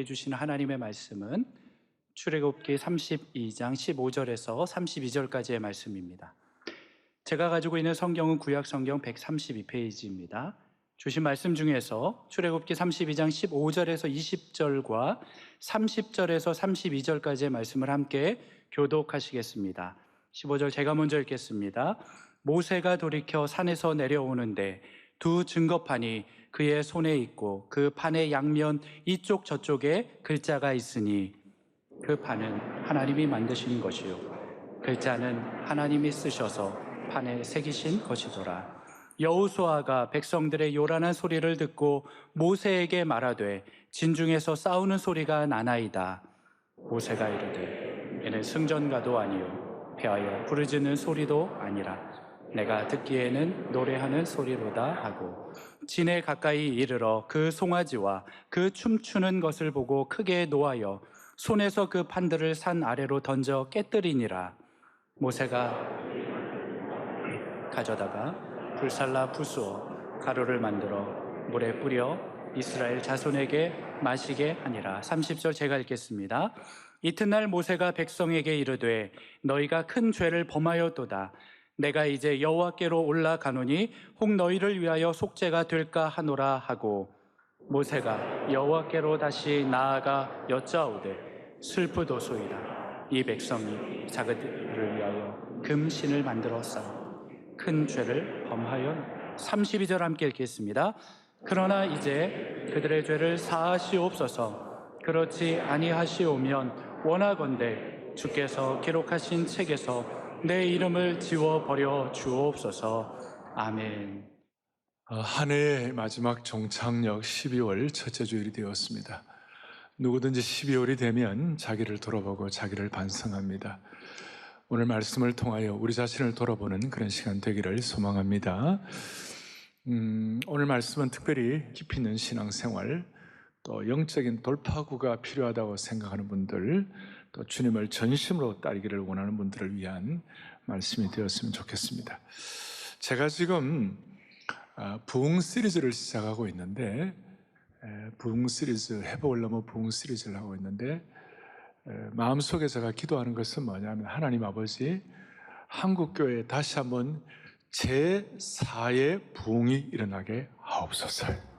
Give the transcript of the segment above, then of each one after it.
우리에게 주신 하나님의 말씀은 출애굽기 32장 15절에서 32절까지의 말씀입니다. 제가 가지고 있는 성경은 구약 성경 132페이지입니다. 주신 말씀 중에서 출애굽기 32장 15절에서 20절과 30절에서 32절까지의 말씀을 함께 교독하시겠습니다. 15절 제가 먼저 읽겠습니다. 모세가 돌이켜 산에서 내려오는데 두 증거판이 그의 손에 있고 그 판의 양면 이쪽 저쪽에 글자가 있으니 그 판은 하나님이 만드신 것이요 글자는 하나님이 쓰셔서 판에 새기신 것이더라. 여호수아가 백성들의 요란한 소리를 듣고 모세에게 말하되 진중에서 싸우는 소리가 나나이다. 모세가 이르되 이는 승전가도 아니요 패하여 부르짖는 소리도 아니라 내가 듣기에는 노래하는 소리로다 하고 진에 가까이 이르러 그 송아지와 그 춤추는 것을 보고 크게 노하여 손에서 그 판들을 산 아래로 던져 깨뜨리니라. 모세가 가져다가 불살라 부수어 가루를 만들어 물에 뿌려 이스라엘 자손에게 마시게 하니라. 30절 제가 읽겠습니다. 이튿날 모세가 백성에게 이르되 너희가 큰 죄를 범하였도다. 내가 이제 여호와께로 올라가노니 혹 너희를 위하여 속죄가 될까 하노라 하고 모세가 여호와께로 다시 나아가 여짜오되 슬프도소이다. 이 백성이 자기들을 위하여 금신을 만들어 쌓아 큰 죄를 범하여 32절 함께 읽겠습니다. 그러나 이제 그들의 죄를 사하시옵소서. 그렇지 아니하시오면 원하건대 주께서 기록하신 책에서 내 이름을 지워버려 주옵소서. 아멘. 한 해의 마지막 종착역 12월 첫째 주일이 되었습니다. 누구든지 12월이 되면 자기를 돌아보고 자기를 반성합니다. 오늘 말씀을 통하여 우리 자신을 돌아보는 그런 시간 되기를 소망합니다. 오늘 말씀은 특별히 깊이 있는 신앙생활, 또 영적인 돌파구가 필요하다고 생각하는 분들, 또 주님을 전심으로 따르기를 원하는 분들을 위한 말씀이 되었으면 좋겠습니다. 제가 지금 부흥 시리즈를 시작하고 있는데, 부흥 시리즈, 회복을 넘어 부흥 시리즈를 하고 있는데, 마음속에 제가 기도하는 것은 뭐냐면, 하나님 아버지, 한국교회에 다시 한번 제4의 부흥이 일어나게 하옵소서.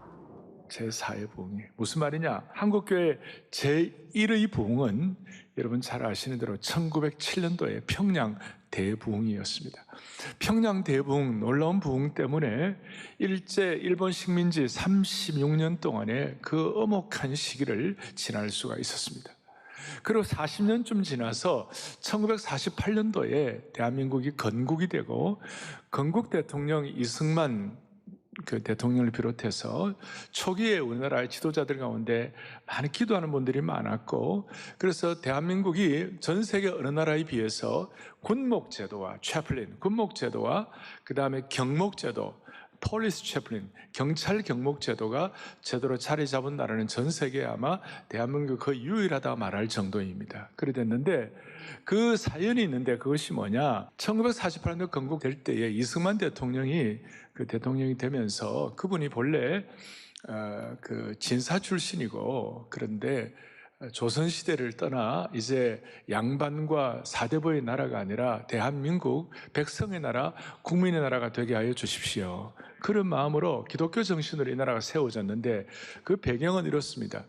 제4의 부흥이 무슨 말이냐? 한국교회 제1의 부흥은 여러분 잘 아시는 대로 1907년도에 평양 대부흥이었습니다. 평양 대부흥, 놀라운 부흥 때문에 일제 일본 식민지 36년 동안의 그 엄혹한 시기를 지날 수가 있었습니다. 그리고 40년쯤 지나서 1948년도에 대한민국이 건국이 되고 건국 대통령 이승만 그 대통령을 비롯해서 초기에 우리나라의 지도자들 가운데 많이 기도하는 분들이 많았고, 그래서 대한민국이 전 세계 어느 나라에 비해서 군목제도와 채플린, 군목제도와 그 다음에 경목제도, 폴리스 채플린, 경찰 경목제도가 제대로 자리 잡은 나라는 전 세계에 아마 대한민국이 거의 유일하다 말할 정도입니다. 그래 됐는데 그 사연이 있는데 그것이 뭐냐? 1948년 건국될 때에 이승만 대통령이 그 대통령이 되면서 그분이 본래 그 진사 출신이고, 그런데 조선시대를 떠나 이제 양반과 사대부의 나라가 아니라 대한민국 백성의 나라, 국민의 나라가 되게 하여 주십시오. 그런 마음으로 기독교 정신으로 이 나라가 세워졌는데 그 배경은 이렇습니다.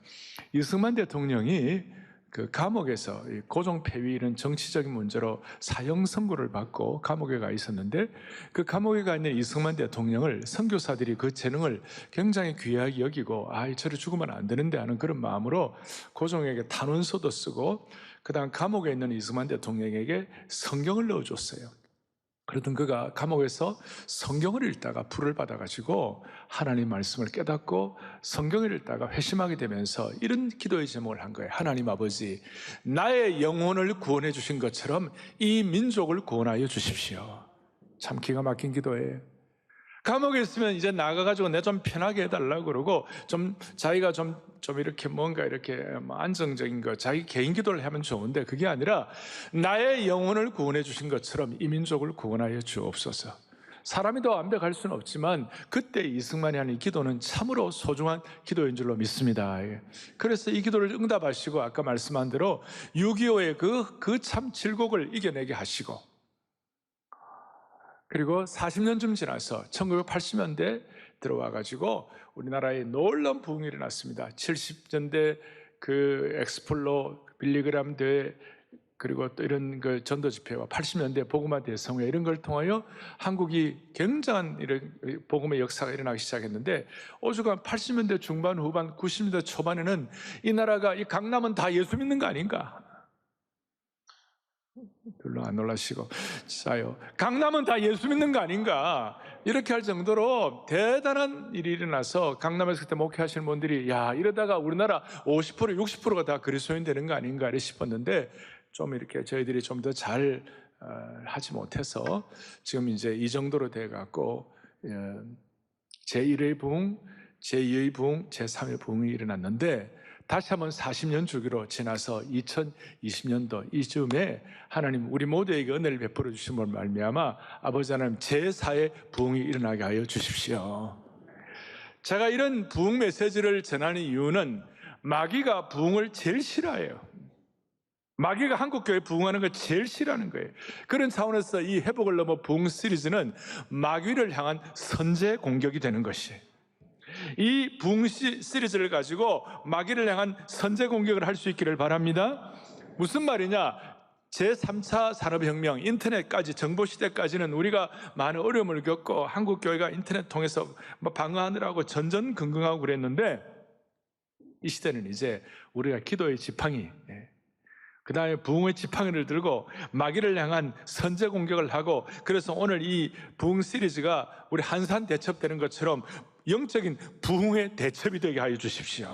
이승만 대통령이 그 감옥에서 고종폐위 이런 정치적인 문제로 사형 선고를 받고 감옥에 가 있었는데, 그 감옥에 가 있는 이승만 대통령을 선교사들이 그 재능을 굉장히 귀하게 여기고 저를 죽으면 안 되는데 하는 그런 마음으로 고종에게 탄원서도 쓰고, 그 다음 감옥에 있는 이승만 대통령에게 성경을 넣어줬어요. 그러던 그가 감옥에서 성경을 읽다가 불을 받아가지고 하나님 말씀을 깨닫고 성경을 읽다가 회심하게 되면서 이런 기도의 제목을 한 거예요. 하나님 아버지, 나의 영혼을 구원해 주신 것처럼 이 민족을 구원하여 주십시오. 참 기가 막힌 기도예요. 감옥에 있으면 이제 나가가지고 내 좀 편하게 해달라고 그러고, 좀 자기가 좀 이렇게 뭔가 이렇게 안정적인 거, 자기 개인 기도를 하면 좋은데 그게 아니라 나의 영혼을 구원해 주신 것처럼 이 민족을 구원하여 주옵소서. 사람이 더 완벽할 수는 없지만 그때 이승만이 하는 이 기도는 참으로 소중한 기도인 줄로 믿습니다. 그래서 이 기도를 응답하시고 아까 말씀한 대로 6.25의 그 참 질곡을 이겨내게 하시고, 그리고 40년쯤 지나서 1980년대 들어와 가지고 우리나라에 놀라운 부흥이 일어났습니다. 70년대 그 엑스폴로, 빌리그람 대회, 그리고 또 이런 그 전도 집회와 80년대 복음화 대성회 이런 걸 통하여 한국이 굉장한 이런 복음의 역사가 일어나기 시작했는데, 오죽하면 80년대 중반 후반 90년대 초반에는 이 나라가, 이 강남은 다 예수 믿는 거 아닌가? 별로 안 놀라시고, 자요, 강남은 다 예수 믿는 거 아닌가? 이렇게 할 정도로 대단한 일이 일어나서 강남에서 그때 목회하시는 분들이 야, 이러다가 우리나라 50% 60%가 다 그리스도인 되는 거 아닌가 싶었는데, 좀 이렇게 저희들이 좀 더 잘 하지 못해서 지금 이제 이 정도로 돼 갖고 제1의 부흥, 제2의 부흥, 제3의 부흥이 일어났는데, 다시 한번 40년 주기로 지나서 2020년도 이쯤에 하나님 우리 모두에게 은혜를 베풀어 주심으로 말미암아 아버지 하나님 제4의 부흥이 일어나게 하여 주십시오. 제가 이런 부흥 메시지를 전하는 이유는 마귀가 부흥을 제일 싫어해요. 마귀가 한국교회 부흥하는 걸 제일 싫어하는 거예요. 그런 차원에서 이 회복을 넘어 부흥 시리즈는 마귀를 향한 선제 공격이 되는 것이에요. 이 부흥 시리즈를 가지고 마귀를 향한 선제 공격을 할 수 있기를 바랍니다. 무슨 말이냐? 제3차 산업혁명, 인터넷까지, 정보시대까지는 우리가 많은 어려움을 겪고 한국교회가 인터넷 통해서 방어하느라고 전전긍긍하고 그랬는데, 이 시대는 이제 우리가 기도의 지팡이, 그 다음에 부흥의 지팡이를 들고 마귀를 향한 선제 공격을 하고, 그래서 오늘 이 부흥 시리즈가 우리 한산 대첩되는 것처럼 영적인 부흥의 대첩이 되게 하여 주십시오.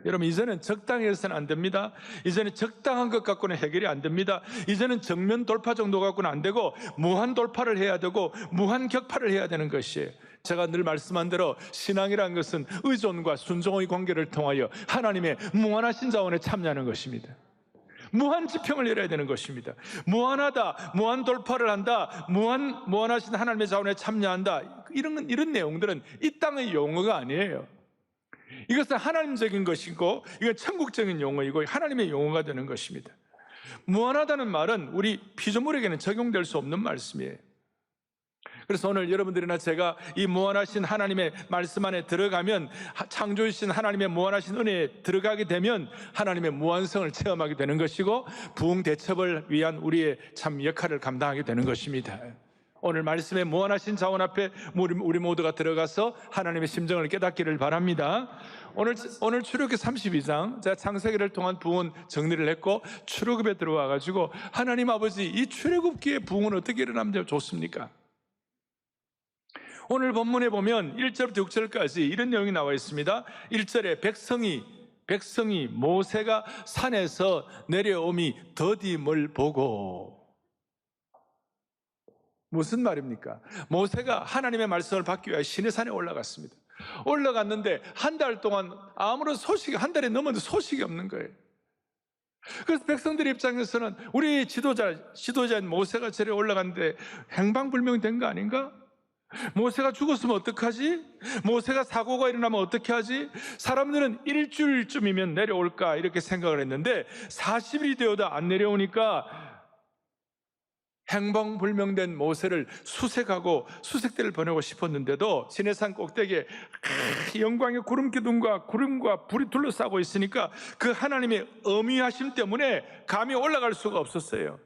여러분, 이제는 적당히 해서는 안 됩니다. 이제는 적당한 것 갖고는 해결이 안 됩니다. 이제는 정면 돌파 정도 갖고는 안 되고 무한 돌파를 해야 되고 무한 격파를 해야 되는 것이에요. 제가 늘 말씀한 대로 신앙이라는 것은 의존과 순종의 관계를 통하여 하나님의 무한하신 자원에 참여하는 것입니다. 무한 지평을 열어야 되는 것입니다. 무한하다, 무한 돌파를 한다, 무한하신 하나님의 자원에 참여한다, 이런 내용들은 이 땅의 용어가 아니에요. 이것은 하나님적인 것이고 이건 천국적인 용어이고 하나님의 용어가 되는 것입니다. 무한하다는 말은 우리 피조물에게는 적용될 수 없는 말씀이에요. 그래서 오늘 여러분들이나 제가 이 무한하신 하나님의 말씀 안에 들어가면, 창조주신 하나님의 무한하신 은혜에 들어가게 되면 하나님의 무한성을 체험하게 되는 것이고 부흥 대첩을 위한 우리의 참 역할을 감당하게 되는 것입니다. 오늘 말씀의 무한하신 자원 앞에 우리 모두가 들어가서 하나님의 심정을 깨닫기를 바랍니다. 오늘 출애굽기 32장, 제가 창세기를 통한 부흥 정리를 했고 출애굽에 들어와 가지고 하나님 아버지, 이 출애굽기의 부흥은 어떻게 일어나면 좋습니까? 오늘 본문에 보면 1절부터 6절까지 이런 내용이 나와 있습니다. 1절에 백성이 모세가 산에서 내려옴이 더딤을 보고. 무슨 말입니까? 모세가 하나님의 말씀을 받기 위해 시내산에 올라갔습니다. 올라갔는데 한 달 동안 아무런 소식이, 한 달이 넘었는데 소식이 없는 거예요. 그래서 백성들 입장에서는 우리 지도자인 모세가 저리 올라갔는데 행방불명된 거 아닌가? 모세가 죽었으면 어떡하지? 모세가 사고가 일어나면 어떻게 하지? 사람들은 일주일쯤이면 내려올까 이렇게 생각을 했는데 40일이 되어도 안 내려오니까 행방불명된 모세를 수색하고 수색대를 보내고 싶었는데도 시내산 꼭대기에 영광의 구름기둥과 구름과 불이 둘러싸고 있으니까 그 하나님의 어미하심 때문에 감히 올라갈 수가 없었어요.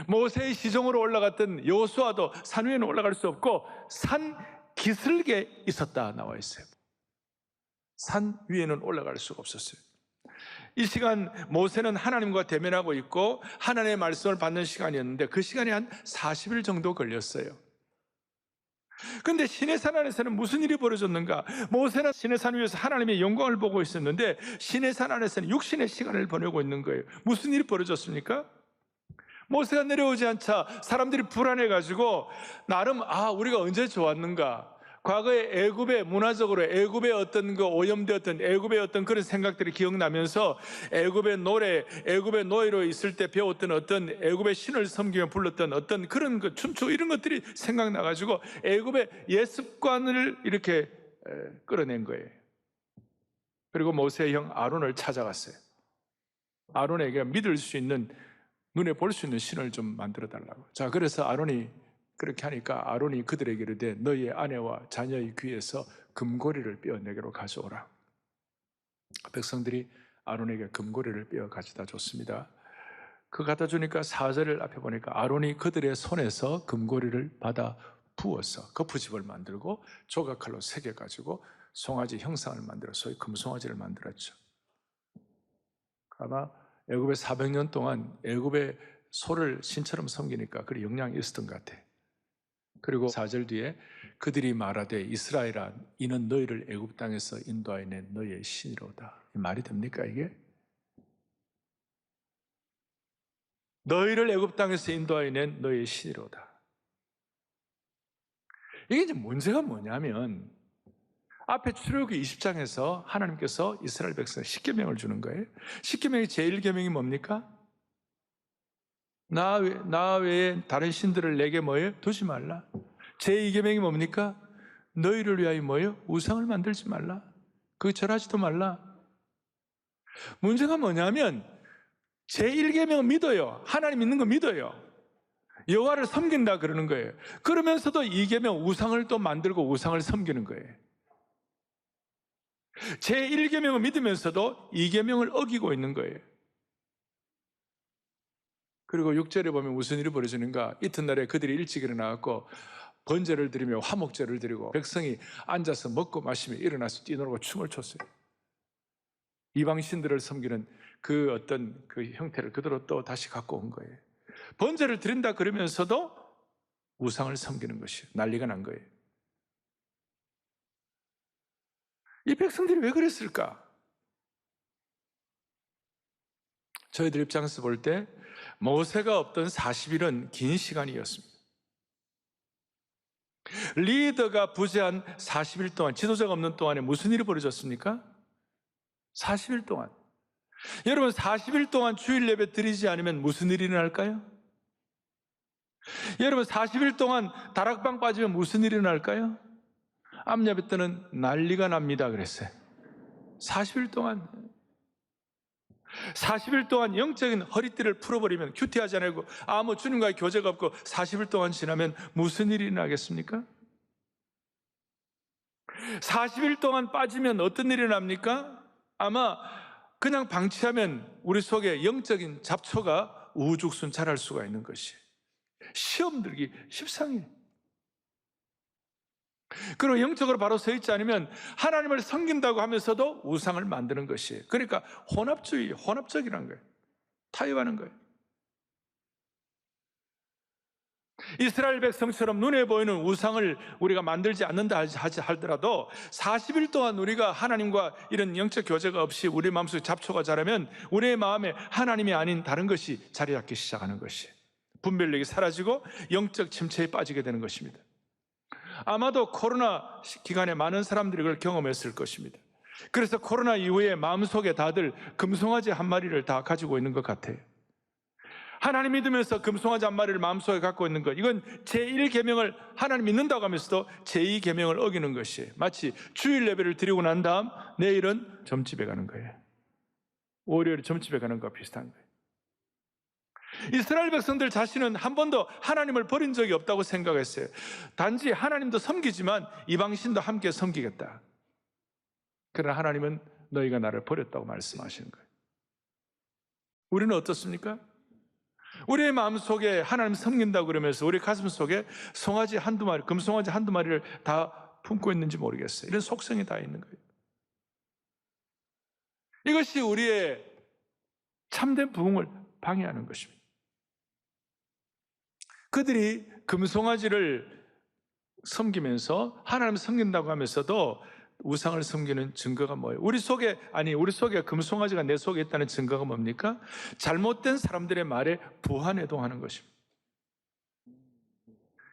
모세의 시종으로 올라갔던 여호수아도 산 위에는 올라갈 수 없고 산 기슭에 있었다 나와 있어요. 산 위에는 올라갈 수가 없었어요. 이 시간 모세는 하나님과 대면하고 있고 하나님의 말씀을 받는 시간이었는데 그 시간이 한 40일 정도 걸렸어요. 그런데 시내산 안에서는 무슨 일이 벌어졌는가? 모세는 시내산 위에서 하나님의 영광을 보고 있었는데 시내산 안에서는 육신의 시간을 보내고 있는 거예요. 무슨 일이 벌어졌습니까? 모세가 내려오지 않자 사람들이 불안해가지고 나름 우리가 언제 좋았는가? 과거에 애굽의 문화적으로 애굽의 어떤 그 오염되었던 애굽의 어떤 그런 생각들이 기억나면서 애굽의 노래, 애굽의 노예로 있을 때 배웠던 어떤 애굽의 신을 섬기며 불렀던 어떤 그런 그 춤추 이런 것들이 생각나가지고 애굽의 예습관을 이렇게 끌어낸 거예요. 그리고 모세의 형 아론을 찾아갔어요. 아론에게 믿을 수 있는, 눈에 볼 수 있는 신을 좀 만들어 달라고. 자, 그래서 아론이 그렇게 하니까 아론이 그들에게 이르되 너희의 아내와 자녀의 귀에서 금고리를 빼어 내게로 가져오라. 백성들이 아론에게 금고리를 빼어 가져다 줬습니다. 그 갖다 주니까 4절 앞에 보니까 아론이 그들의 손에서 금고리를 받아 부어서 거푸집을 만들고 조각칼로 새겨가지고 송아지 형상을 만들어 소위 금송아지를 만들었죠. 아마 애굽에 400년 동안 애굽의 소를 신처럼 섬기니까 그리 영향이 있었던 것 같아요. 그리고 4절 뒤에 그들이 말하되 이스라엘아 이는 너희를 애굽 땅에서 인도하여 낸 너희의 신이로다. 말이 됩니까 이게? 너희를 애굽 땅에서 인도하여 낸 너희의 신이로다. 이게 이제 문제가 뭐냐면 앞에 출애굽기 20장에서 하나님께서 이스라엘 백성에 십계명을 주는 거예요. 십계명의 제1계명이 뭡니까? 나 외에 다른 신들을 내게 뭐예요? 두지 말라. 제2계명이 뭡니까? 너희를 위하여 뭐예요? 우상을 만들지 말라. 그 절하지도 말라. 문제가 뭐냐면 제1계명은 믿어요. 하나님 있는 거 믿어요. 여호와를 섬긴다 그러는 거예요. 그러면서도 2계명 우상을 또 만들고 우상을 섬기는 거예요. 제1계명을 믿으면서도 2계명을 어기고 있는 거예요. 그리고 6절에 보면 무슨 일이 벌어지는가? 이튿날에 그들이 일찍 일어나갖고 번제를 드리며 화목제를 드리고 백성이 앉아서 먹고 마시며 일어나서 뛰놀고 춤을 췄어요. 이방 신들을 섬기는 그 어떤 그 형태를 그대로 또 다시 갖고 온 거예요. 번제를 드린다 그러면서도 우상을 섬기는 것이 난리가 난 거예요. 이 백성들이 왜 그랬을까? 저희들 입장에서 볼 때 모세가 없던 40일은 긴 시간이었습니다. 리더가 부재한 40일 동안, 지도자가 없는 동안에 무슨 일이 벌어졌습니까? 40일 동안. 여러분 40일 동안 주일 예배 드리지 않으면 무슨 일이 일어날까요? 여러분 40일 동안 다락방 빠지면 무슨 일이 일어날까요? 암예배 때는 난리가 납니다 그랬어요. 40일 동안 영적인 허리띠를 풀어버리면 큐티하지 않고 아무 주님과의 교제가 없고 40일 동안 지나면 무슨 일이 일어나겠습니까? 40일 동안 빠지면 어떤 일이 납니까? 아마 그냥 방치하면 우리 속에 영적인 잡초가 우후죽순 자랄 수가 있는 것이 시험 들기 십상이에요. 그리고 영적으로 바로 서 있지 않으면 하나님을 섬긴다고 하면서도 우상을 만드는 것이에요. 그러니까 혼합적이라는 거예요. 타협하는 거예요. 이스라엘 백성처럼 눈에 보이는 우상을 우리가 만들지 않는다 하더라도 40일 동안 우리가 하나님과 이런 영적 교제가 없이 우리 마음속에 잡초가 자라면 우리의 마음에 하나님이 아닌 다른 것이 자리 잡기 시작하는 것이에요. 분별력이 사라지고 영적 침체에 빠지게 되는 것입니다. 아마도 코로나 기간에 많은 사람들이 그걸 경험했을 것입니다. 그래서 코로나 이후에 마음속에 다들 금송아지 한 마리를 다 가지고 있는 것 같아요. 하나님 믿으면서 금송아지 한 마리를 마음속에 갖고 있는 것, 이건 제1계명을 하나님 믿는다고 하면서도 제2계명을 어기는 것이에요. 마치 주일 예배를 드리고 난 다음 내일은 점집에 가는 거예요. 월요일에 점집에 가는 것과 비슷한 거예요. 이스라엘 백성들 자신은 한 번도 하나님을 버린 적이 없다고 생각했어요. 단지 하나님도 섬기지만 이방신도 함께 섬기겠다. 그러나 하나님은 너희가 나를 버렸다고 말씀하시는 거예요. 우리는 어떻습니까? 우리의 마음속에 하나님 섬긴다고 그러면서 우리 가슴 속에 송아지 한두 마리, 금송아지 한두 마리를 다 품고 있는지 모르겠어요. 이런 속성이 다 있는 거예요. 이것이 우리의 참된 부흥을 방해하는 것입니다. 그들이 금송아지를 섬기면서 하나님을 섬긴다고 하면서도 우상을 섬기는 증거가 뭐예요? 우리 속에 금송아지가 내 속에 있다는 증거가 뭡니까? 잘못된 사람들의 말에 부한해동하는 것입니다.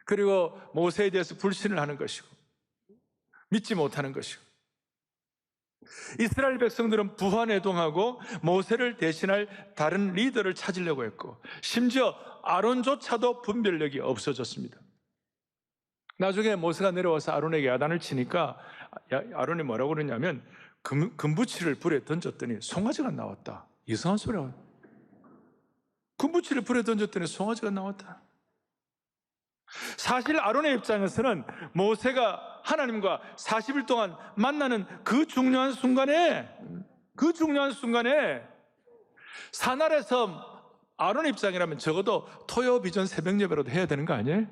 그리고 모세에 대해서 불신을 하는 것이고 믿지 못하는 것이고, 이스라엘 백성들은 부하내동하고 모세를 대신할 다른 리더를 찾으려고 했고, 심지어 아론조차도 분별력이 없어졌습니다. 나중에 모세가 내려와서 아론에게 야단을 치니까 아론이 뭐라고 그러냐면, 금부치를 불에 던졌더니 송아지가 나왔다. 이상한 소리야. 금부치를 불에 던졌더니 송아지가 나왔다. 사실 아론의 입장에서는 모세가 하나님과 40일 동안 만나는 그 중요한 순간에 산 아래서 아론의 입장이라면 적어도 토요 비전 새벽 예배라도 해야 되는 거 아니에요?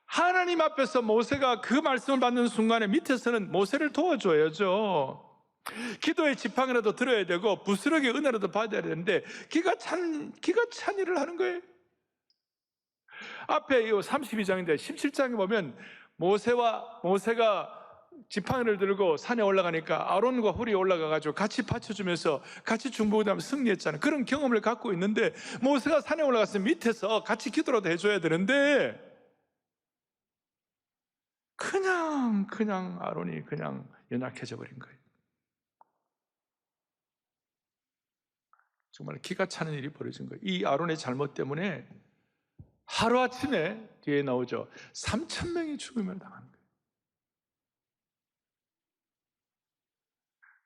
하나님 앞에서 모세가 그 말씀을 받는 순간에 밑에서는 모세를 도와줘야죠. 기도의 지팡이라도 들어야 되고 부스러기 은혜라도 받아야 되는데 기가 찬 일을 하는 거예요. 앞에 이 32장인데 17장에 보면 모세가 지팡이를 들고 산에 올라가니까 아론과 훌이 올라가가지고 같이 받쳐주면서 같이 중보기도하며 승리했잖아요. 그런 경험을 갖고 있는데 모세가 산에 올라가서 밑에서 같이 기도라도 해줘야 되는데 그냥 아론이 그냥 연약해져 버린 거예요. 정말 기가 차는 일이 벌어진 거예요. 이 아론의 잘못 때문에 하루아침에 뒤에 나오죠. 3,000명이 죽음을 당한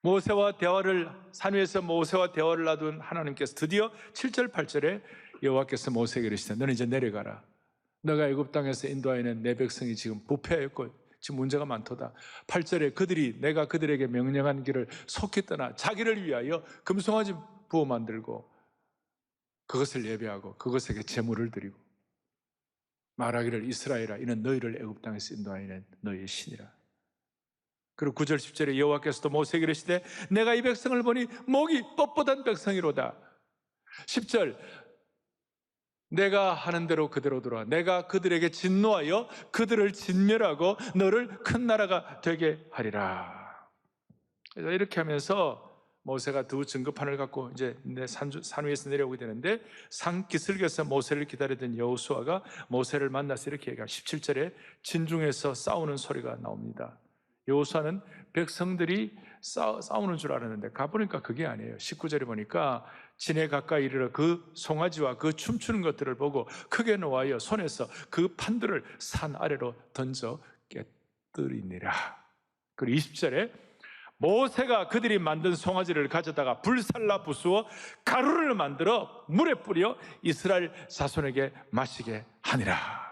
거예요. 산 위에서 모세와 대화를 놔둔 하나님께서 드디어 7절 8절에 여호와께서 모세에게 이르시되 너는 이제 내려가라. 너가 애굽 땅에서 인도하여낸 내 백성이 지금 부패하였고 지금 문제가 많도다. 8절에 내가 그들에게 명령한 길을 속히 떠나 자기를 위하여 금송아지 부어 만들고 그것을 예배하고 그것에게 제물을 드리고 말하기를 이스라엘아 이는 너희를 애굽 땅에서 인도하여낸 너희의 신이라. 그리고 9절 10절에 여호와께서도 모세에게 이르시되 내가 이 백성을 보니 목이 뻣뻣한 백성이로다. 10절 내가 하는 대로 그대로 돌아 내가 그들에게 진노하여 그들을 진멸하고 너를 큰 나라가 되게 하리라. 그래서 이렇게 하면서 모세가 두 증거판을 갖고 이제 산 위에서 내려오게 되는데 산 기슭에서 모세를 기다리던 여호수아가 모세를 만나서 이렇게 얘기합니다. 17절에 진중에서 싸우는 소리가 나옵니다. 여호수아는 백성들이 싸우는 줄 알았는데 가보니까 그게 아니에요. 19절에 보니까 진에 가까이 이르러 그 송아지와 그 춤추는 것들을 보고 크게 노하여 손에서 그 판들을 산 아래로 던져 깨뜨리니라. 그리고 20절에 모세가 그들이 만든 송아지를 가져다가 불살라 부수어 가루를 만들어 물에 뿌려 이스라엘 자손에게 마시게 하니라.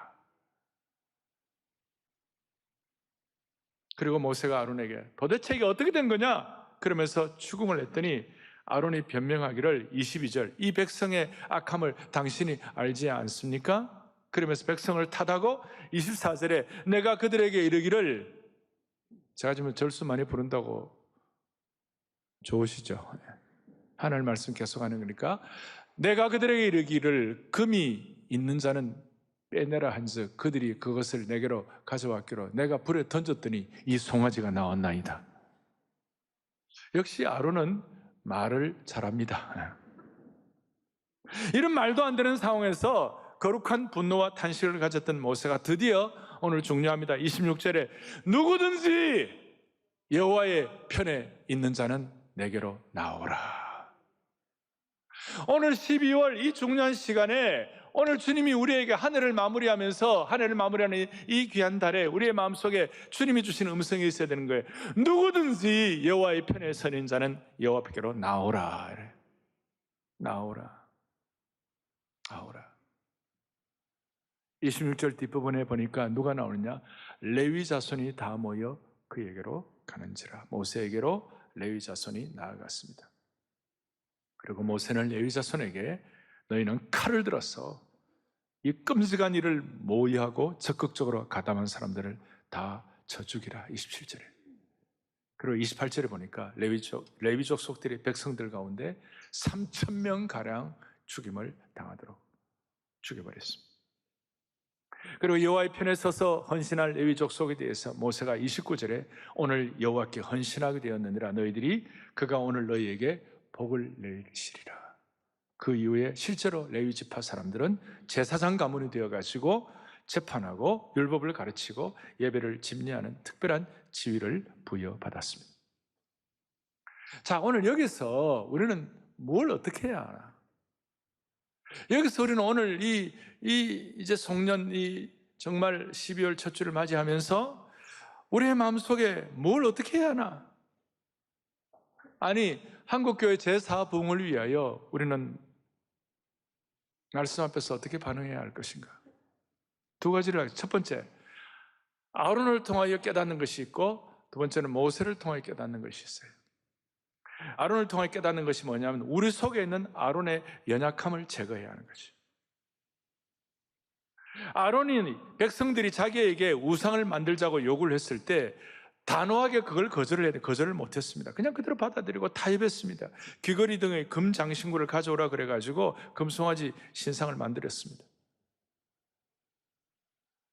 그리고 모세가 아론에게 도대체 이게 어떻게 된 거냐? 그러면서 추궁을 했더니 아론이 변명하기를 22절 이 백성의 악함을 당신이 알지 않습니까? 그러면서 백성을 탓하고 24절에 내가 그들에게 이르기를 제가 지금 절수 많이 부른다고 좋으시죠? 하나님 말씀 계속하는 거니까 내가 그들에게 이르기를 금이 있는 자는 빼내라 한즉 그들이 그것을 내게로 가져왔기로 내가 불에 던졌더니 이 송아지가 나왔나이다. 역시 아론은 말을 잘합니다. 이런 말도 안 되는 상황에서 거룩한 분노와 탄식을 가졌던 모세가 드디어 오늘 중요합니다. 26절에 누구든지 여호와의 편에 있는 자는 내게로 나오라. 오늘 12월 이 중요한 시간에 오늘 주님이 우리에게 한 해를 마무리하면서 한 해를 마무리하는 이 귀한 달에 우리의 마음속에 주님이 주신 음성이 있어야 되는 거예요. 누구든지 여호와의 편에 서는 자는 여호와께로 나오라. 나오라. 26절 뒷부분에 보니까 누가 나오느냐? 레위 자손이 다 모여 그에게로 가는지라. 모세에게로 레위 자손이 나아갔습니다. 그리고 모세는 레위 자손에게 너희는 칼을 들어서 이 끔찍한 일을 모의하고 적극적으로 가담한 사람들을 다 쳐 죽이라. 27절에. 그리고 28절에 보니까 레위족 속들이 백성들 가운데 3,000명 가량 죽임을 당하도록 죽여버렸습니다. 그리고 여호와의 편에 서서 헌신할 레위족 속에 대해서 모세가 29절에 오늘 여호와께 헌신하게 되었느니라. 너희들이 그가 오늘 너희에게 복을 내리시리라. 그 이후에 실제로 레위 지파 사람들은 제사장 가문이 되어가지고 재판하고 율법을 가르치고 예배를 집례하는 특별한 지위를 부여받았습니다. 자, 오늘 여기서 우리는 뭘 어떻게 해야 하나? 여기서 우리는 오늘 이제 송년 정말 12월 첫 주를 맞이하면서 우리의 마음속에 뭘 어떻게 해야 하나? 아니, 한국교회 제4부흥을 위하여 우리는 말씀 앞에서 어떻게 반응해야 할 것인가? 두 가지를 하겠습니다. 첫 번째, 아론을 통하여 깨닫는 것이 있고, 두 번째는 모세를 통하여 깨닫는 것이 있어요. 아론을 통하여 깨닫는 것이 뭐냐면 우리 속에 있는 아론의 연약함을 제거해야 하는 거죠. 아론이 백성들이 자기에게 우상을 만들자고 요구를 했을 때 단호하게 그걸 거절을 못했습니다. 그냥 그대로 받아들이고 타협했습니다. 귀걸이 등의 금 장신구를 가져오라 그래가지고 금송아지 신상을 만들었습니다.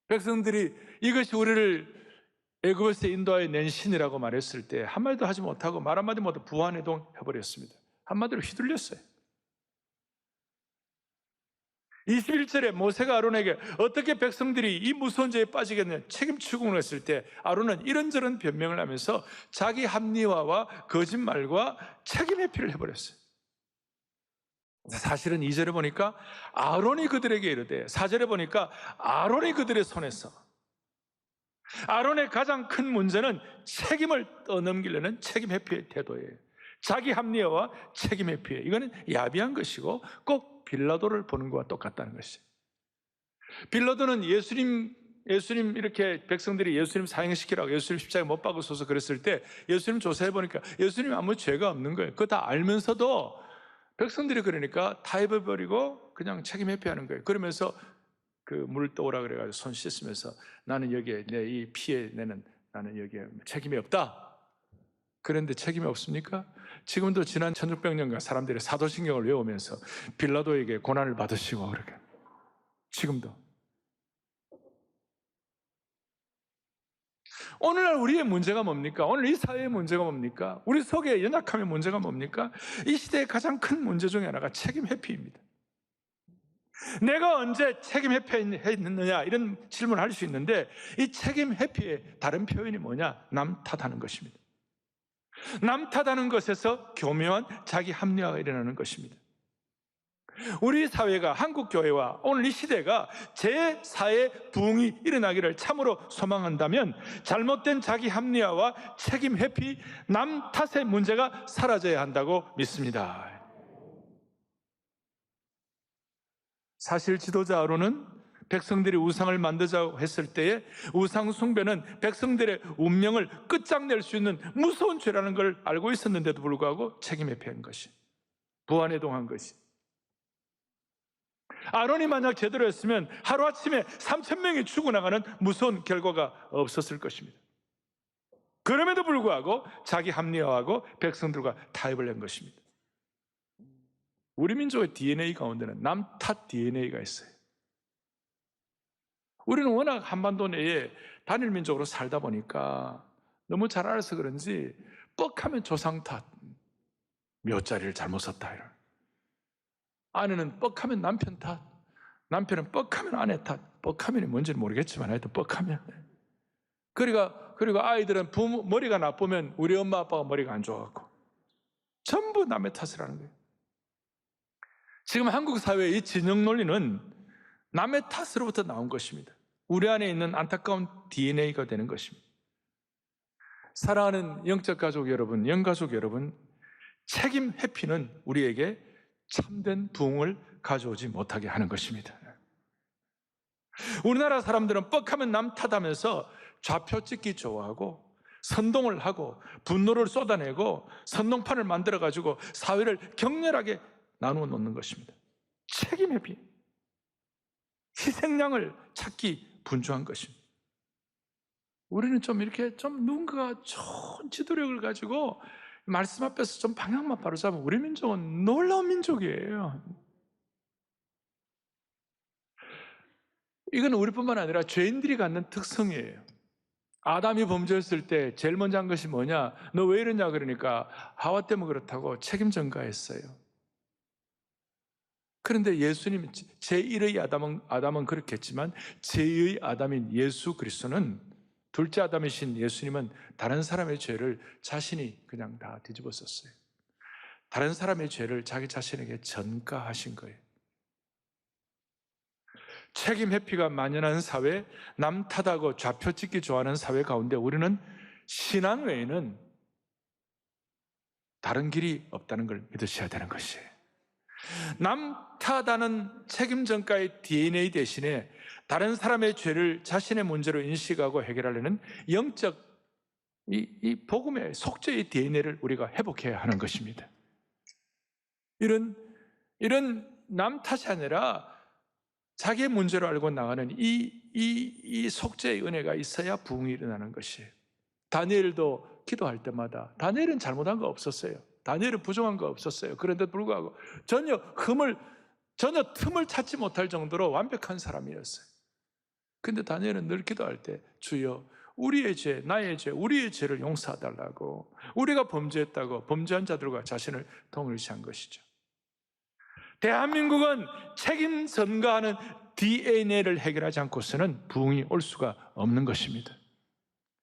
백성들이 이것이 우리를 애굽에서 인도하여 낸 신이라고 말했을 때 한마디도 하지 못하고 말 한마디 못하고 부안해동 해버렸습니다. 한마디로 휘둘렸어요. 21절에 모세가 아론에게 어떻게 백성들이 이 무서운 죄에 빠지겠느냐 책임 추궁을 했을 때 아론은 이런저런 변명을 하면서 자기 합리화와 거짓말과 책임 회피를 해버렸어요. 사실은 2절에 보니까 아론이 그들에게 이르되 4절에 보니까 아론이 그들의 손에서 아론의 가장 큰 문제는 책임을 떠넘기려는 책임 회피의 태도예요. 자기 합리화와 책임 회피예요. 이거는 야비한 것이고 꼭 빌라도를 보는 것과 똑같다는 것이에요. 빌라도는 예수님 이렇게 백성들이 예수님 사형시키라고 예수님 십자가에 못 박으소서 그랬을 때 예수님 조사해 보니까 예수님 아무 죄가 없는 거예요. 그거 다 알면서도 백성들이 그러니까 타협해버리고 그냥 책임 회피하는 거예요. 그러면서 그 물 떠오라 그래가지고 손 씻으면서 나는 여기에 내 이 피해 내는 나는 여기에 책임이 없다. 그런데 책임이 없습니까? 지금도 지난 1600년간 사람들이 사도신경을 외우면서 빌라도에게 고난을 받으시고 그렇게 지금도 오늘날 우리의 문제가 뭡니까? 오늘 이 사회의 문제가 뭡니까? 우리 속의 연약함의 문제가 뭡니까? 이 시대의 가장 큰 문제 중에 하나가 책임 회피입니다. 내가 언제 책임 회피했느냐 이런 질문을 할 수 있는데 이 책임 회피의 다른 표현이 뭐냐? 남 탓하는 것입니다. 남 탓하는 것에서 교묘한 자기 합리화가 일어나는 것입니다. 우리 사회가 한국 교회와 오늘 이 시대가 제4의 부흥이 일어나기를 참으로 소망한다면 잘못된 자기 합리화와 책임 회피, 남 탓의 문제가 사라져야 한다고 믿습니다. 사실 지도자 아론은 백성들이 우상을 만들자고 했을 때에 우상 숭배는 백성들의 운명을 끝장낼 수 있는 무서운 죄라는 걸 알고 있었는데도 불구하고 책임 회피한 것이, 부안해동한 것이. 아론이 만약 제대로 했으면 하루아침에 3,000명이 죽어나가는 무서운 결과가 없었을 것입니다. 그럼에도 불구하고 자기 합리화하고 백성들과 타협을 한 것입니다. 우리 민족의 DNA 가운데는 남 탓 DNA가 있어요. 우리는 워낙 한반도 내에 단일 민족으로 살다 보니까 너무 잘 알아서 그런지 뻑하면 조상 탓, 묘자리를 잘못 썼다 이런. 아내는 뻑하면 남편 탓, 남편은 뻑하면 아내 탓. 뻑하면이 뭔지는 모르겠지만 하여튼 뻑하면. 그리고 아이들은 머리가 나쁘면 우리 엄마 아빠가 머리가 안 좋아갖고 전부 남의 탓을 하는 거예요. 지금 한국 사회의 이 진영 논리는 남의 탓으로부터 나온 것입니다. 우리 안에 있는 안타까운 DNA가 되는 것입니다. 사랑하는 영적 가족 여러분, 영가족 여러분, 책임 회피는 우리에게 참된 부흥을 가져오지 못하게 하는 것입니다. 우리나라 사람들은 뻑하면 남 탓하면서 좌표 찍기 좋아하고 선동을 하고 분노를 쏟아내고 선동판을 만들어가지고 사회를 격렬하게 나누어 놓는 것입니다. 책임 회피, 희생양을 찾기 분주한 것입니다. 우리는 좀 이렇게 좀 누군가가 좋은 지도력을 가지고 말씀 앞에서 좀 방향만 바로잡으면 우리 민족은 놀라운 민족이에요. 이건 우리뿐만 아니라 죄인들이 갖는 특성이에요. 아담이 범죄했을 때 제일 먼저 한 것이 뭐냐? 너 왜 이러냐 그러니까 하와 때문에 그렇다고 책임 전가했어요. 그런데 예수님, 제1의 아담은 그렇겠지만 제2의 아담인 예수 그리스도는, 둘째 아담이신 예수님은 다른 사람의 죄를 자신이 그냥 다 뒤집어 썼어요. 다른 사람의 죄를 자기 자신에게 전가하신 거예요. 책임 회피가 만연한 사회, 남 탓하고 좌표 찍기 좋아하는 사회 가운데 우리는 신앙 외에는 다른 길이 없다는 걸 믿으셔야 되는 것이에요. 남 탓하는 책임 전가의 DNA 대신에 다른 사람의 죄를 자신의 문제로 인식하고 해결하려는 영적 이 복음의 속죄의 DNA를 우리가 회복해야 하는 것입니다. 이런 남 탓이 아니라 자기의 문제로 알고 나가는 이 속죄의 은혜가 있어야 부흥이 일어나는 것이에요. 다니엘도 기도할 때마다, 다니엘은 잘못한 거 없었어요. 다니엘은 부정한 거 없었어요. 그런데도 불구하고 전혀 틈을 찾지 못할 정도로 완벽한 사람이었어요. 근데 다니엘은 늘 기도할 때, 주여 우리의 죄, 나의 죄, 우리의 죄를 용서해달라고, 우리가 범죄했다고 범죄한 자들과 자신을 동일시한 것이죠. 대한민국은 책임 전가하는 DNA를 해결하지 않고서는 부흥이 올 수가 없는 것입니다.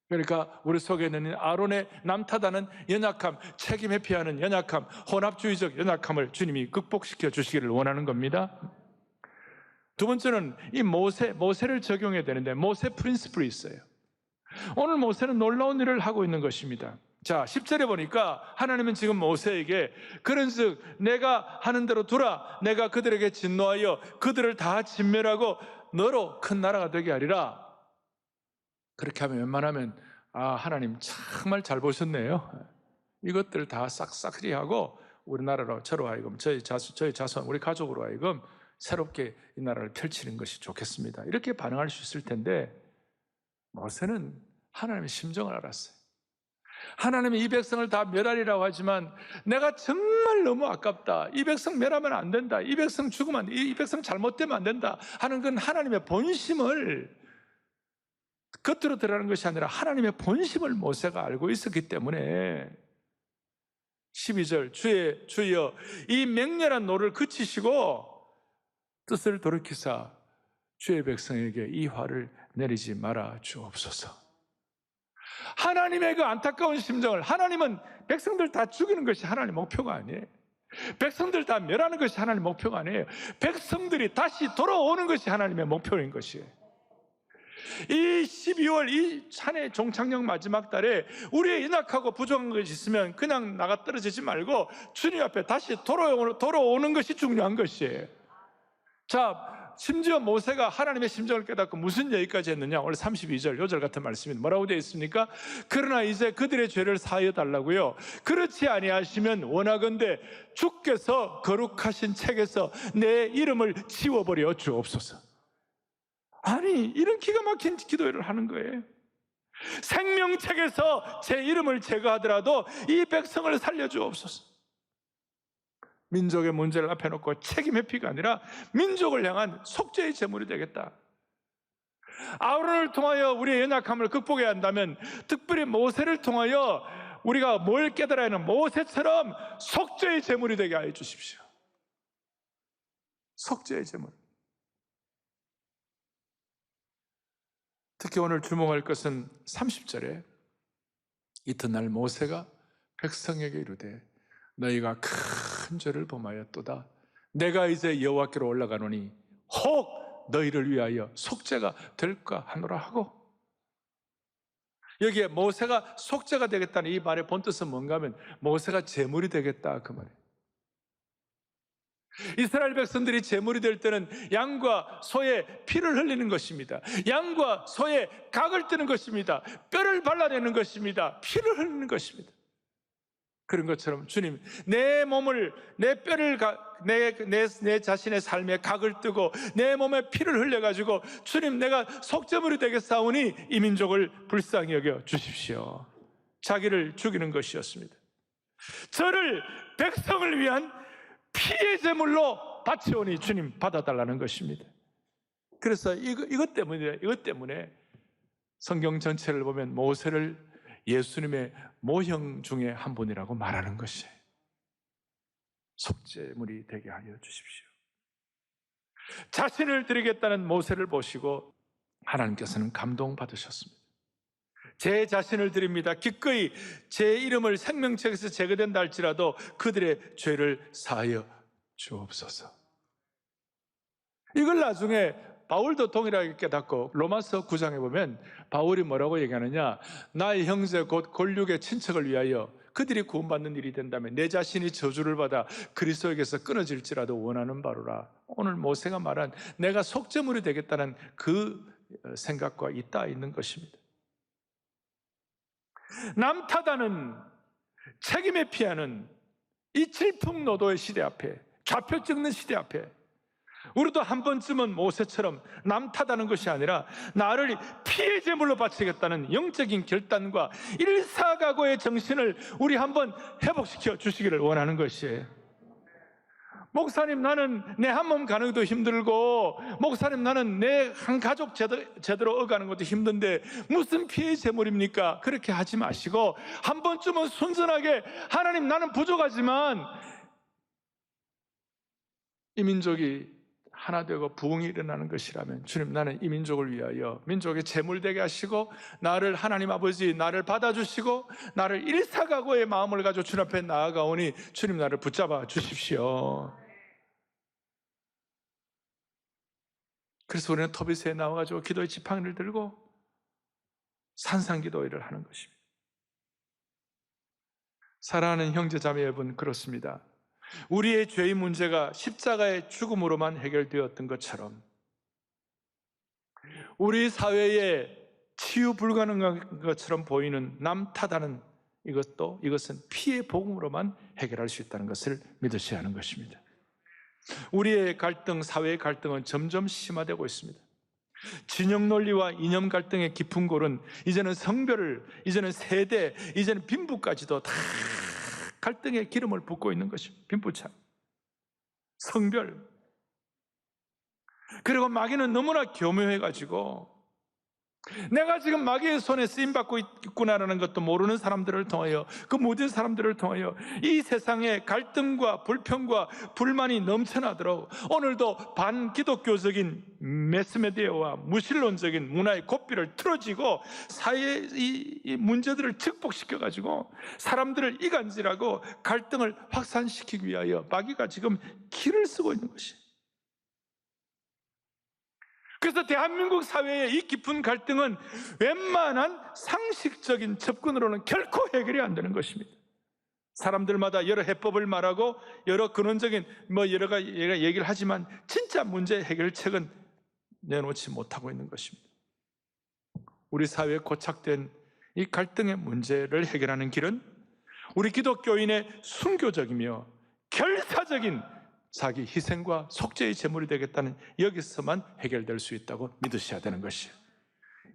그러니까 우리 속에 있는 아론의 남 탓하는 연약함, 책임 회피하는 연약함, 혼합주의적 연약함을 주님이 극복시켜 주시기를 원하는 겁니다. 두 번째는 이 모세를 적용해야 되는데, 모세 프린시플이 있어요. 오늘 모세는 놀라운 일을 하고 있는 것입니다. 자, 10절에 보니까 하나님은 지금 모세에게 그런즉 내가 하는 대로 두라, 내가 그들에게 진노하여 그들을 다 진멸하고 너로 큰 나라가 되게 하리라. 그렇게 하면 웬만하면 하나님 정말 잘 보셨네요. 이것들 다 싹싹리하고 우리나라로 저로 하여금 저희 자손 우리 가족으로 하여금 새롭게 이 나라를 펼치는 것이 좋겠습니다. 이렇게 반응할 수 있을 텐데 모세는 하나님의 심정을 알았어요. 하나님이 이 백성을 다 멸하리라고 하지만 내가 정말 너무 아깝다. 이 백성 멸하면 안 된다. 이 백성 죽으면 이 백성 잘못되면 안 된다 하는 건 하나님의 본심을 겉으로 드러나는 것이 아니라 하나님의 본심을 모세가 알고 있었기 때문에 12절 주여 이 맹렬한 노를 그치시고 뜻을 돌이키사 주의 백성에게 이 화를 내리지 말아 주옵소서. 하나님의 그 안타까운 심정을, 하나님은 백성들 다 죽이는 것이 하나님의 목표가 아니에요. 백성들 다 멸하는 것이 하나님의 목표가 아니에요. 백성들이 다시 돌아오는 것이 하나님의 목표인 것이에요. 이 12월 이 한해 종착역 마지막 달에 우리의 연약하고 부족한 것이 있으면 그냥 나가 떨어지지 말고 주님 앞에 다시 돌아오는 것이 중요한 것이에요. 자, 심지어 모세가 하나님의 심정을 깨닫고 무슨 얘기까지 했느냐? 오늘 32절 요절 같은 말씀입니다. 뭐라고 되어 있습니까? 그러나 이제 그들의 죄를 사하여 달라고요. 그렇지 아니하시면 원하건대 주께서 거룩하신 책에서 내 이름을 지워버려 주옵소서. 아니, 이런 기가 막힌 기도를 하는 거예요. 생명책에서 제 이름을 제거하더라도 이 백성을 살려주옵소서. 민족의 문제를 앞에 놓고 책임 회피가 아니라 민족을 향한 속죄의 제물이 되겠다. 아론을 통하여 우리의 연약함을 극복해야 한다면 특별히 모세를 통하여 우리가 뭘 깨달아야 하는, 모세처럼 속죄의 제물이 되게 하여 주십시오. 속죄의 제물. 특히 오늘 주목할 것은 30절에 이튿날 모세가 백성에게 이르되 너희가 큰 죄를 범하였도다. 내가 이제 여호와께로 올라가노니 혹 너희를 위하여 속죄가 될까 하노라 하고, 여기에 모세가 속죄가 되겠다는 이 말의 본뜻은 뭔가 하면 모세가 제물이 되겠다 그 말이에요. 이스라엘 백성들이 제물이 될 때는 양과 소의 피를 흘리는 것입니다. 양과 소의 각을 뜨는 것입니다. 뼈를 발라내는 것입니다. 피를 흘리는 것입니다. 그런 것처럼 주님, 내 몸을, 내 뼈를, 내 자신의 삶에 각을 뜨고 내 몸에 피를 흘려가지고 주님, 내가 속죄물이 되겠사오니 이 민족을 불쌍히 여겨 주십시오. 자기를 죽이는 것이었습니다. 저를 백성을 위한 피의 제물로 바치오니 주님 받아달라는 것입니다. 그래서 이것 때문에 성경 전체를 보면 모세를 예수님의 모형 중에 한 분이라고 말하는 것이에요. 속죄물이 되게 하여 주십시오. 자신을 드리겠다는 모세를 보시고 하나님께서는 감동받으셨습니다. 제 자신을 드립니다. 기꺼이 제 이름을 생명책에서 제거된다 할지라도 그들의 죄를 사하여 주옵소서. 이걸 나중에 바울도 동일하게 깨닫고 로마서 9장에 보면 바울이 뭐라고 얘기하느냐, 나의 형제 곧 골육의 친척을 위하여 그들이 구원받는 일이 된다면 내 자신이 저주를 받아 그리스도에게서 끊어질지라도 원하는 바로라. 오늘 모세가 말한 내가 속죄물이 되겠다는 그 생각과 있다 있는 것입니다. 남 탓하는, 책임에 피하는 이 질풍노도의 시대 앞에, 좌표 찍는 시대 앞에 우리도 한 번쯤은 모세처럼 남 탓하는 것이 아니라 나를 피해 제물로 바치겠다는 영적인 결단과 일사각오의 정신을 우리 한번 회복시켜 주시기를 원하는 것이에요. 목사님, 나는 내 한 몸 가는 것도 힘들고, 목사님, 나는 내 한 가족 제대로 어가는 것도 힘든데 무슨 피해 제물입니까? 그렇게 하지 마시고 한 번쯤은 순전하게, 하나님, 나는 부족하지만 이 민족이 하나 되고 부흥이 일어나는 것이라면 주님, 나는 이 민족을 위하여 민족의 제물되게 하시고 나를, 하나님 아버지, 나를 받아주시고 나를 일사각오의 마음을 가지고 주님 앞에 나아가오니 주님, 나를 붙잡아 주십시오. 그래서 우리는 토비스에 나와가지고 기도의 지팡이를 들고 산상기도회를 하는 것입니다. 사랑하는 형제자매 여러분, 그렇습니다. 우리의 죄의 문제가 십자가의 죽음으로만 해결되었던 것처럼 우리 사회에 치유 불가능한 것처럼 보이는 남 탓하는 이것은 피해 복음으로만 해결할 수 있다는 것을 믿으셔야 하는 것입니다. 우리의 갈등, 사회의 갈등은 점점 심화되고 있습니다. 진영 논리와 이념 갈등의 깊은 골은 이제는 성별을, 이제는 세대, 이제는 빈부까지도 다 갈등의 기름을 붓고 있는 것입니다. 빈부차, 성별. 그리고 마귀는 너무나 교묘해가지고 내가 지금 마귀의 손에 쓰임받고 있구나라는 것도 모르는 사람들을 통하여, 그 모든 사람들을 통하여 이 세상에 갈등과 불평과 불만이 넘쳐나도록 오늘도 반기독교적인 매스미디어와 무신론적인 문화의 고삐를 틀어지고 사회의 이 문제들을 증폭시켜가지고 사람들을 이간질하고 갈등을 확산시키기 위하여 마귀가 지금 기를 쓰고 있는 것이에요. 그래서 대한민국 사회의 이 깊은 갈등은 웬만한 상식적인 접근으로는 결코 해결이 안 되는 것입니다. 사람들마다 여러 해법을 말하고 여러 근원적인 여러 가지 얘기를 하지만 진짜 문제 해결책은 내놓지 못하고 있는 것입니다. 우리 사회에 고착된 이 갈등의 문제를 해결하는 길은 우리 기독교인의 순교적이며 결사적인 자기 희생과 속죄의 제물이 되겠다는 여기서만 해결될 수 있다고 믿으셔야 되는 것이에요.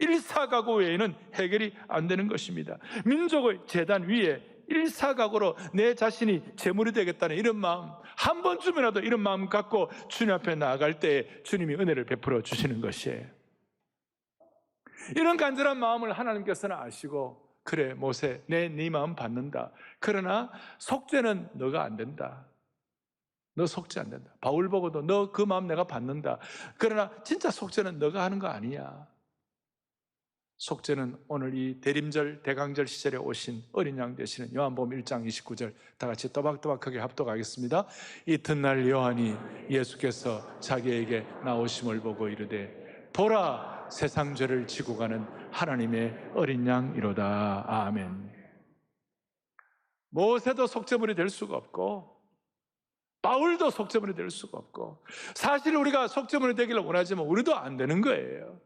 일사각오 외에는 해결이 안 되는 것입니다. 민족의 제단 위에 일사각오로 내 자신이 제물이 되겠다는 이런 마음, 한 번쯤이라도 이런 마음 갖고 주님 앞에 나아갈 때 주님이 은혜를 베풀어 주시는 것이에요. 이런 간절한 마음을 하나님께서는 아시고, 그래 모세, 네 마음 받는다. 그러나 속죄는 너가 안 된다. 너 속죄 안 된다. 바울 보고도 너 그 마음 내가 받는다. 그러나 진짜 속죄는 너가 하는 거 아니야. 속죄는 오늘 이 대림절, 대강절 시절에 오신 어린 양 되시는 요한복음 1장 29절 다 같이 또박또박하게 합독하겠습니다. 이튿날 요한이 예수께서 자기에게 나오심을 보고 이르되 보라, 세상 죄를 지고 가는 하나님의 어린 양이로다. 아멘. 모세도 속죄물이 될 수가 없고 바울도 속죄물이 될 수가 없고, 사실 우리가 속죄물이 되기를 원하지만 우리도 안 되는 거예요.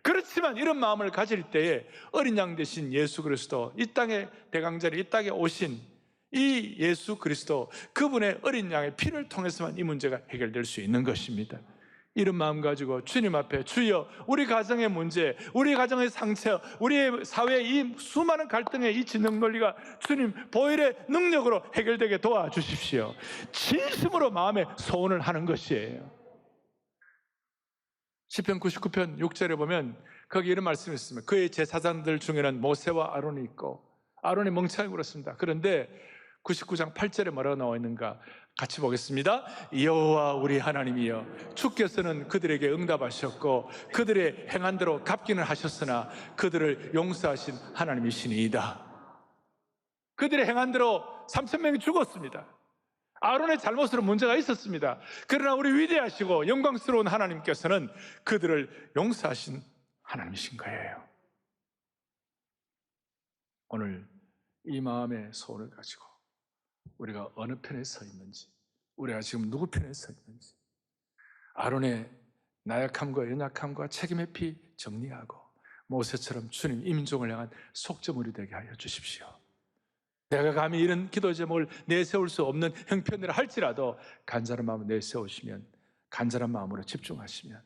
그렇지만 이런 마음을 가질 때에 어린 양 되신 예수 그리스도, 이 땅에 대강절에 이 땅에 오신 이 예수 그리스도, 그분의 어린 양의 피를 통해서만 이 문제가 해결될 수 있는 것입니다. 이런 마음 가지고 주님 앞에 주여, 우리 가정의 문제, 우리 가정의 상처, 우리 사회의 이 수많은 갈등의 이 진영 논리가 주님 보혈의 능력으로 해결되게 도와주십시오. 진심으로 마음에 소원을 하는 것이에요. 시편 99편 6절에 보면 거기 이런 말씀이 있습니다. 그의 제사장들 중에는 모세와 아론이 있고, 아론이 멍청하게 굴었습니다. 그런데 99장 8절에 뭐라고 나와 있는가? 같이 보겠습니다. 여호와 우리 하나님이여, 주께서는 그들에게 응답하셨고 그들의 행한 대로 갚기는 하셨으나 그들을 용서하신 하나님이시니이다. 그들의 행한 대로 3,000명이 죽었습니다. 아론의 잘못으로 문제가 있었습니다. 그러나 우리 위대하시고 영광스러운 하나님께서는 그들을 용서하신 하나님이신 거예요. 오늘 이 마음의 소원을 가지고 우리가 어느 편에 서 있는지, 우리가 지금 누구 편에 서 있는지, 아론의 나약함과 연약함과 책임의 피 정리하고 모세처럼 주님 이 민족을 향한 속죄물이 되게 하여 주십시오. 내가 감히 이런 기도 제목을 내세울 수 없는 형편이라 할지라도 간절한 마음을 내세우시면, 간절한 마음으로 집중하시면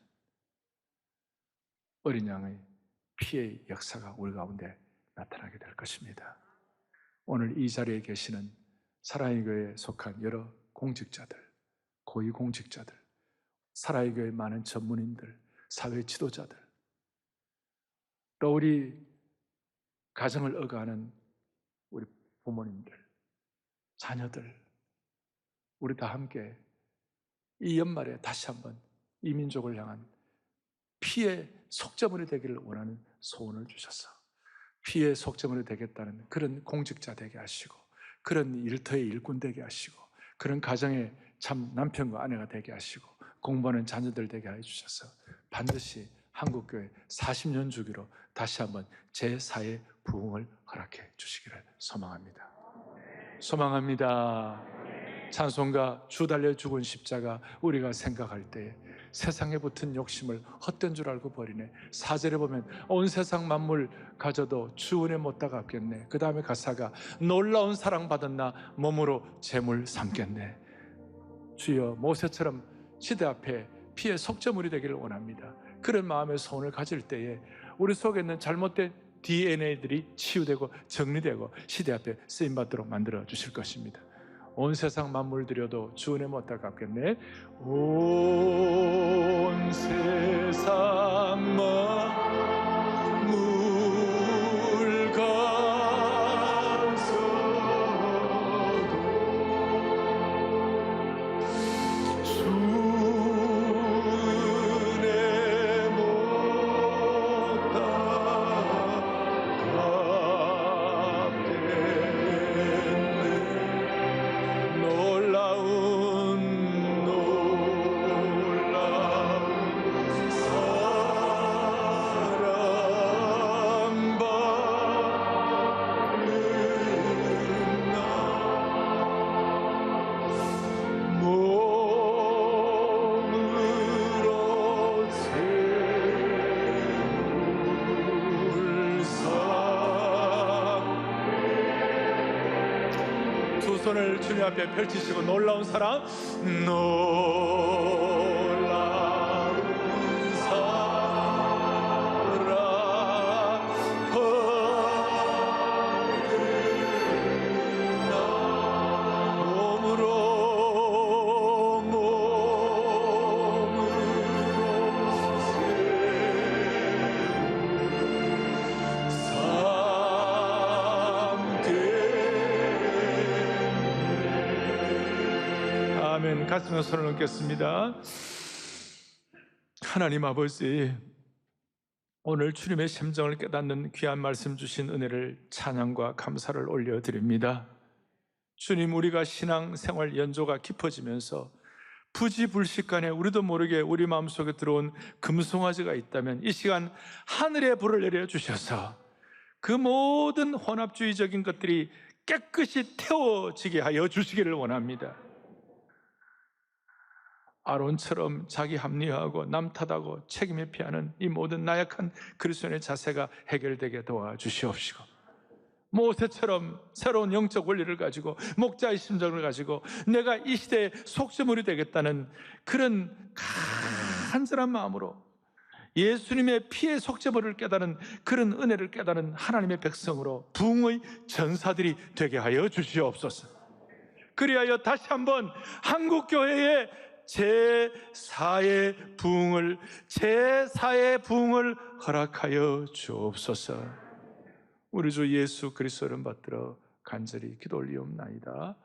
어린 양의 피의 역사가 우리 가운데 나타나게 될 것입니다. 오늘 이 자리에 계시는 사랑의 교회에 속한 여러 공직자들, 고위 공직자들, 사랑의 교회 많은 전문인들, 사회 지도자들, 또 우리 가정을 억가하는 우리 부모님들, 자녀들, 우리 다 함께 이 연말에 다시 한번 이 민족을 향한 피의 속죄물이 되기를 원하는 소원을 주셔서 피의 속죄물이 되겠다는 그런 공직자 되게 하시고, 그런 일터의 일꾼 되게 하시고, 그런 가정의 참 남편과 아내가 되게 하시고, 공부하는 자녀들 되게 해주셔서 반드시 한국교회 40년 주기로 다시 한번 제4의 부흥을 허락해 주시기를 소망합니다. 소망합니다. 찬송가 주 달려 죽은 십자가 우리가 생각할 때에 세상에 붙은 욕심을 헛된 줄 알고 버리네. 4절에 보면 온 세상 만물 가져도 주 은혜 못다 갚겠네. 그 다음에 가사가 놀라운 사랑받은 나 몸으로 재물 삼겠네. 주여, 모세처럼 시대 앞에 피의 속죄물이 되기를 원합니다. 그런 마음의 소원을 가질 때에 우리 속에 있는 잘못된 DNA들이 치유되고 정리되고 시대 앞에 쓰임받도록 만들어 주실 것입니다. 온 세상 만물 들여도 주 은혜 못다 갚겠네. 온 세상 만물 가서도 주 은혜 못다 갚겠네. 놀라운 사랑받는 나 몸으로 재물 삼. 두 손을 주님 앞에 펼치시고 놀라운 사랑, 놀라운 사랑 아멘. 가슴에 손을 얹겠습니다. 하나님 아버지, 오늘 주님의 심정을 깨닫는 귀한 말씀 주신 은혜를 찬양과 감사를 올려드립니다. 주님, 우리가 신앙생활 연조가 깊어지면서 부지불식간에 우리도 모르게 우리 마음속에 들어온 금송아지가 있다면 이 시간 하늘의 불을 내려주셔서 그 모든 혼합주의적인 것들이 깨끗이 태워지게 하여 주시기를 원합니다. 아론처럼 자기 합리화하고 남 탓하고 책임에 피하는 이 모든 나약한 그리스도인의 자세가 해결되게 도와주시옵시고, 모세처럼 새로운 영적 원리를 가지고 목자의 심정을 가지고 내가 이 시대의 속죄물이 되겠다는 그런 간절한 마음으로 예수님의 피의 속죄물을 깨달은 그런 은혜를 깨달은 하나님의 백성으로 부흥의 전사들이 되게 하여 주시옵소서. 그리하여 다시 한번 한국교회의 제4의 부흥을 허락하여 주옵소서. 우리 주 예수 그리스도를 받들어 간절히 기도 올리옵나이다.